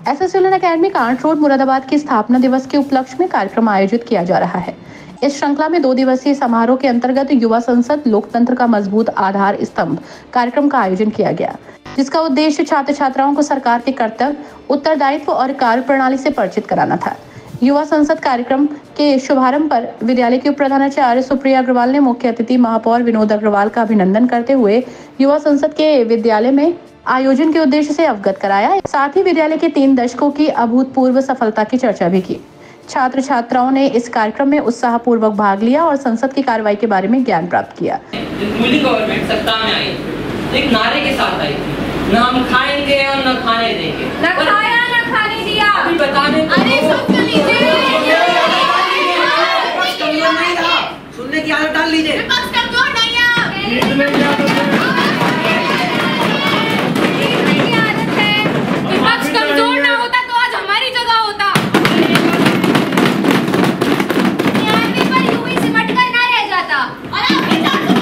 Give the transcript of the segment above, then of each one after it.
SS children academy can't road Moradabad की स्थापना दिवस के उपलक्ष्य में कार्यक्रम आयोजित किया जा रहा है। इस श्रृंखला में 2 दिवसीय समारोह के अंतर्गत युवा संसद लोकतंत्र का मजबूत आधार स्तंभ कार्यक्रम का आयोजन किया गया, जिसका उद्देश्य छात्र छात्राओं को सरकार के कर्तव्य, उत्तरदायित्व और कार्य प्रणाली से परिचित कराना था। युवा संसद कार्यक्रम के शुभारंभ पर विद्यालय के उप प्रधानाचार्य सुप्रिया अग्रवाल ने मुख्य अतिथि महापौर विनोद अग्रवाल का अभिनंदन करते हुए युवा संसद के विद्यालय में आयोजन के उद्देश्य से अवगत कराया। साथ ही विद्यालय के 3 दशकों की अभूतपूर्व सफलता की चर्चा भी की। छात्र छात्राओं ने इस कार्यक्रम में उत्साहपूर्वक भाग लिया और संसद की कार्रवाई के बारे में ज्ञान प्राप्त किया। मूली गवर्नमेंट सत्ता में आई, एक नारे के साथ आई, न हम खाएंगे और न खाने देंगे, न खाया न खाने दिया। अभी बताने सुनने की आदत डाल लीजिए। कमजोर नहीं है, विपक्ष कमजोर ना होता तो आज हमारी जगह होता। पर यूं ही सिमट कर ना रह जाता। और आपके साथ तो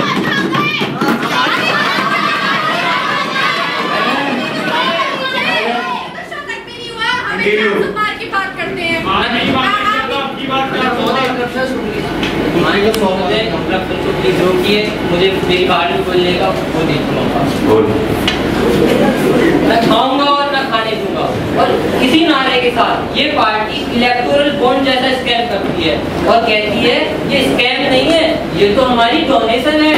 की बात करते हैं। मुझे मेरी बात में बोलने का वो मैं खाऊंगा और न खाने दूंगा। और इसी नारे के साथ ये पार्टी इलेक्टोरल बॉन्ड जैसा स्कैम करती है और कहती है ये स्कैम नहीं है, ये तो हमारी डोनेशन है।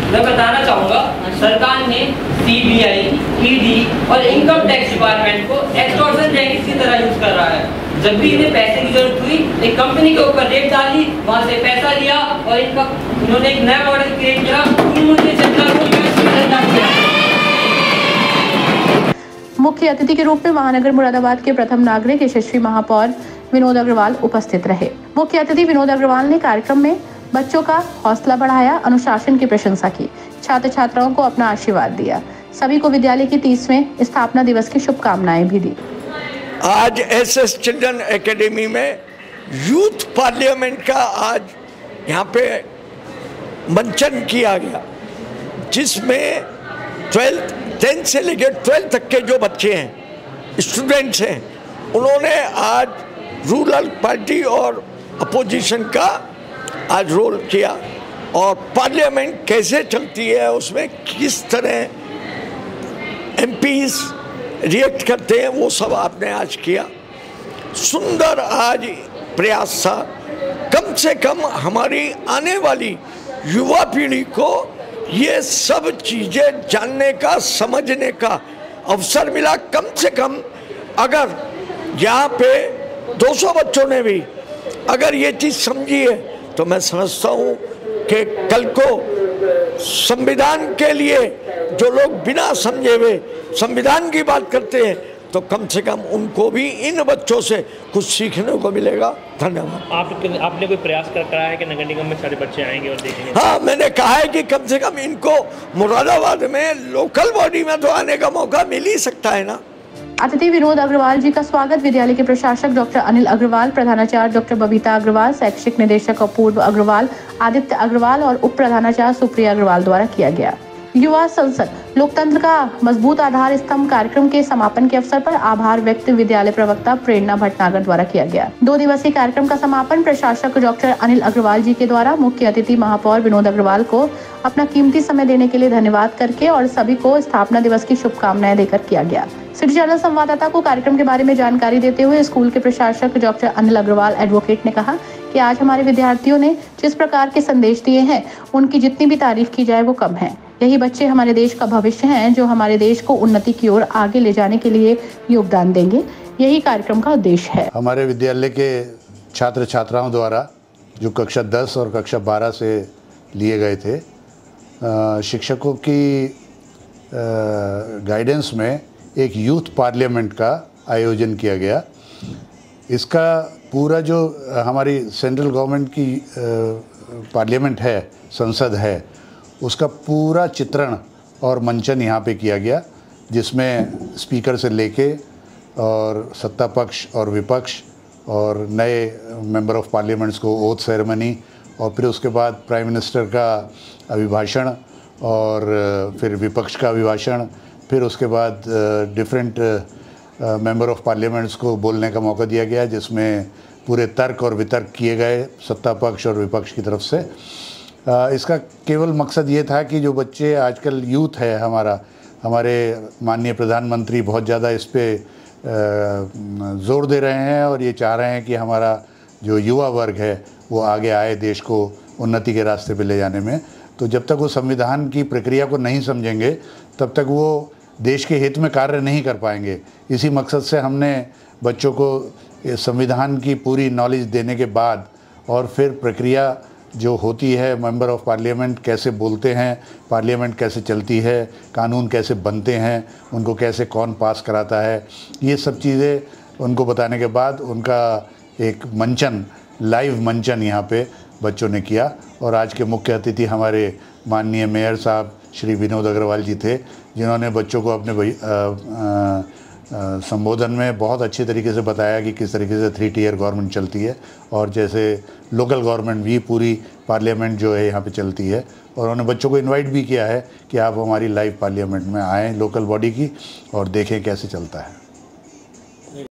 मैं बताना चाहूंगा, सरकार ने सीबीआई, ईडी और इनकम टैक्स डिपार्टमेंट को एक्सटॉर्शन रैकेट की तरह यूज कर रहा है। जब भी इन्हें पैसे की जरूरत हुई, एक कंपनी के ऊपर रेट डाली, वहां से पैसा लिया और इन्होंने एक नया मॉडल क्रिएट किया। मुख्य अतिथि के रूप में महानगर मुरादाबाद के प्रथम नागरिक यशस्वी महापौर विनोद अग्रवाल उपस्थित रहे। मुख्य अतिथि विनोद अग्रवाल ने कार्यक्रम में बच्चों का हौसला बढ़ाया, अनुशासन की प्रशंसा की, छात्र छात्राओं को अपना आशीर्वाद दिया। सभी को विद्यालय की 30वें स्थापना दिवस की शुभकामनाएं भी दी। आज एसएस चिल्ड्रन एकेडमी में यूथ पार्लियामेंट का आज यहाँ पे मंचन किया गया, जिसमें 10th से लेकर 12th तक के जो बच्चे हैं, स्टूडेंट्स हैं, उन्होंने आज रूरल पार्टी और अपोजिशन का आज रोल किया और पार्लियामेंट कैसे चलती है, उसमें किस तरह एमपीज रिएक्ट करते हैं, वो सब आपने आज किया। सुंदर आज प्रयास था। कम से कम हमारी आने वाली युवा पीढ़ी को ये सब चीज़ें जानने का, समझने का अवसर मिला। कम से कम अगर यहाँ पे 200 बच्चों ने भी अगर ये चीज़ समझी है तो मैं समझता हूँ कि कल को संविधान के लिए जो लोग बिना समझे हुए संविधान की बात करते हैं, तो कम से कम उनको भी इन बच्चों से कुछ सीखने को मिलेगा। धन्यवाद। आपने कोई प्रयास करा है कि नगर निगम में सारे बच्चे आएंगे और देखेंगे? हाँ, मैंने कहा है कि कम से कम इनको मुरादाबाद में लोकल बॉडी में तो आने का मौका मिल ही सकता है ना। अतिथि विनोद अग्रवाल जी का स्वागत विद्यालय के प्रशासक डॉक्टर अनिल अग्रवाल, प्रधानाचार्य डॉक्टर बबीता अग्रवाल, शैक्षिक निदेशक अपूर्व अग्रवाल, आदित्य अग्रवाल और उप प्रधानाचार्य सुप्रिया अग्रवाल द्वारा किया गया। युवा संसद लोकतंत्र का मजबूत आधार स्तंभ कार्यक्रम के समापन के अवसर पर आभार व्यक्त विद्यालय प्रवक्ता प्रेरणा भटनागर द्वारा किया गया। 2 दिवसीय कार्यक्रम का समापन प्रशासक डॉक्टर अनिल अग्रवाल जी के द्वारा मुख्य अतिथि महापौर विनोद अग्रवाल को अपना कीमती समय देने के लिए धन्यवाद करके और सभी को स्थापना दिवस की शुभकामनाएं देकर किया गया। सिटी चैनल संवाददाता को कार्यक्रम के बारे में जानकारी देते हुए स्कूल के प्रशासक डॉक्टर अनिल अग्रवाल एडवोकेट ने कहा कि आज हमारे विद्यार्थियों ने जिस प्रकार के संदेश दिए हैं, उनकी जितनी भी तारीफ की जाए वो कम है। यही बच्चे हमारे देश का भविष्य हैं, जो हमारे देश को उन्नति की ओर आगे ले जाने के लिए योगदान देंगे। यही कार्यक्रम का उद्देश्य है। हमारे विद्यालय के छात्र छात्राओं द्वारा जो कक्षा 10 और कक्षा 12 से लिए गए थे, शिक्षकों की गाइडेंस में एक यूथ पार्लियामेंट का आयोजन किया गया। इसका पूरा जो हमारी सेंट्रल गवर्नमेंट की पार्लियामेंट है, संसद है, उसका पूरा चित्रण और मंचन यहाँ पे किया गया, जिसमें स्पीकर से लेके और सत्ता पक्ष और विपक्ष और नए मेंबर ऑफ पार्लियामेंट्स को ओथ सेरेमनी, और फिर उसके बाद प्राइम मिनिस्टर का अभिभाषण, और फिर विपक्ष का अभिभाषण, फिर उसके बाद डिफरेंट मेंबर ऑफ पार्लियामेंट्स को बोलने का मौका दिया गया, जिसमें पूरे तर्क और वितर्क किए गए सत्ता पक्ष और विपक्ष की तरफ से। इसका केवल मकसद ये था कि जो बच्चे आजकल यूथ है हमारे माननीय प्रधानमंत्री बहुत ज़्यादा इस पर ज़ोर दे रहे हैं और ये चाह रहे हैं कि हमारा जो युवा वर्ग है वो आगे आए देश को उन्नति के रास्ते पे ले जाने में। तो जब तक वो संविधान की प्रक्रिया को नहीं समझेंगे तब तक वो देश के हित में कार्य नहीं कर पाएंगे। इसी मकसद से हमने बच्चों को संविधान की पूरी नॉलेज देने के बाद और फिर प्रक्रिया जो होती है, मेंबर ऑफ पार्लियामेंट कैसे बोलते हैं, पार्लियामेंट कैसे चलती है, कानून कैसे बनते हैं, उनको कैसे कौन पास कराता है, ये सब चीज़ें उनको बताने के बाद उनका एक मंचन, लाइव मंचन यहाँ पे बच्चों ने किया। और आज के मुख्य अतिथि हमारे माननीय मेयर साहब श्री विनोद अग्रवाल जी थे, जिन्होंने बच्चों को अपने संबोधन में बहुत अच्छे तरीके से बताया कि किस तरीके से 3 टियर गवर्नमेंट चलती है और जैसे लोकल गवर्नमेंट भी पूरी पार्लियामेंट जो है यहाँ पे चलती है। और उन्होंने बच्चों को इनवाइट भी किया है कि आप हमारी लाइव पार्लियामेंट में आएँ लोकल बॉडी की और देखें कैसे चलता है।